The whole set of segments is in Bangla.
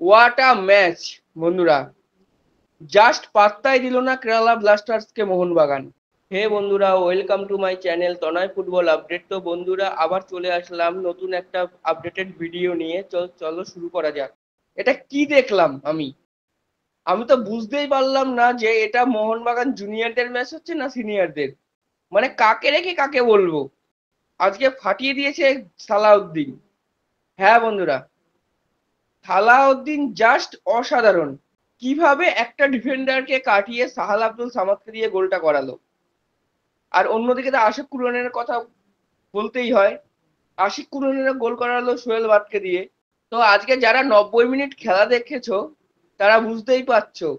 হোয়াট আ ম্যাচ বন্ধুরা, জাস্ট পাত্তাই দিল না কেরালা ব্লাস্টার্সকে মোহনবাগান। হে বন্ধুরা, welcome to my channel Tanay football update. তো বন্ধুরা, আবার চলে আসলাম নতুন একটা আপডেটেড ভিডিও নিয়ে। চলো শুরু করা যাক। এটা কি দেখলাম আমি আমি তো বুঝতেই পারলাম না যে এটা মোহনবাগান জুনিয়রদের ম্যাচ হচ্ছে না সিনিয়রদের। মানে কাকে রেখে কাকে বলবো। আজকে ফাটিয়ে দিয়েছে সালাউদ্দিন। হ্যাঁ বন্ধুরা, সালাউদ্দিন জাস্ট অসাধারণ। কিভাবে একটা ডিফেন্ডারকে কাটিয়ে সাহাল আব্দুল সামাদকে দিয়ে গোলটা করালো। আর অন্যদিকে তো আশিক কুরনের কথা বলতেই হয়। আশিক কুরনের গোল করালো সোহেল বাটকে দিয়ে। তো আজকে যারা 90 মিনিট খেলা দেখেছো তারা বুঝতেই পারছো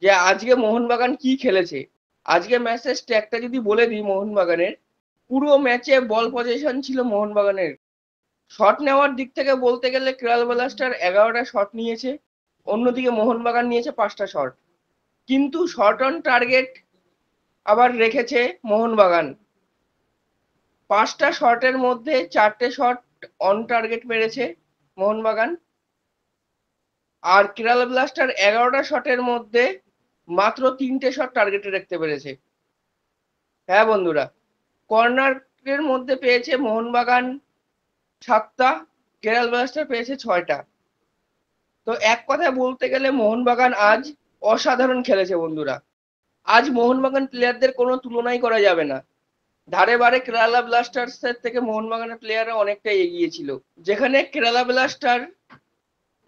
যে আজকে মোহনবাগান কি খেলেছে। আজকে ম্যাচের স্ট্যাকটা যদি বলে দিই মোহনবাগানের, পুরো ম্যাচে বল পজিশন ছিল মোহনবাগানের। শট নেওয়ার দিক থেকে বলতে গেলে কেরালা ব্লাস্টার 11টা শট নিয়েছে, অন্যদিকে মোহনবাগান নিয়েছে 5টা শট। কিন্তু শট অন টার্গেট আবার রেখেছে মোহনবাগান। 5টা শটের মধ্যে 4টে শট অন টার্গেট মেরেছে মোহনবাগান। আর কেরালা ব্লাস্টার 11টা শটের মধ্যে মাত্র 3টে শট টার্গেটে রাখতে পেরেছে। হ্যাঁ বন্ধুরা, কর্নারের মধ্যে পেয়েছে মোহনবাগান 7টা, কেরালা ব্লাস্টার পেয়েছে 6টা। তো এক কথায় বলতে গেলে মোহনবাগান আজ অসাধারণ খেলেছে বন্ধুরা। আজ মোহনবাগান প্লেয়ারদের কোনো তুলনাই করা যাবে না। ধারে বারে কেরালা ব্লাস্টার্স এর থেকে মোহনবাগানের প্লেয়াররা অনেকটাই এগিয়ে ছিল। যেখানে কেরালা ব্লাস্টার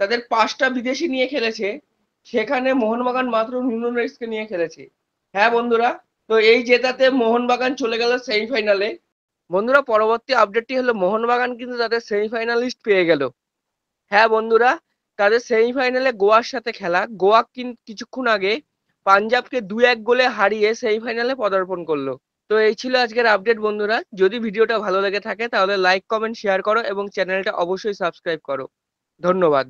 তাদের 5টা বিদেশি নিয়ে খেলেছে, সেখানে মোহনবাগান মাত্র নুনোরেসকে নিয়ে খেলেছে। হ্যাঁ বন্ধুরা, তো এই জেতাতে মোহনবাগান চলে গেল সেমিফাইনালে। বন্ধুরা, পরবর্তী আপডেটটি হলো মোহনবাগান কিন্তু তাদের সেমিফাইনালিস্ট পেয়ে গেল। হ্যাঁ বন্ধুরা, তাদের সেমিফাইনালে গোয়ার সাথে খেলা। গোয়া কিন্তু কিছুক্ষণ আগে পাঞ্জাবকে 2-1 গোলে হারিয়ে সেমিফাইনালে পদার্পণ করলো। তো এই ছিল আজকের আপডেট বন্ধুরা। যদি ভিডিওটা ভালো লেগে থাকে তাহলে লাইক কমেন্ট শেয়ার করো এবং চ্যানেলটা অবশ্যই সাবস্ক্রাইব করো। ধন্যবাদ।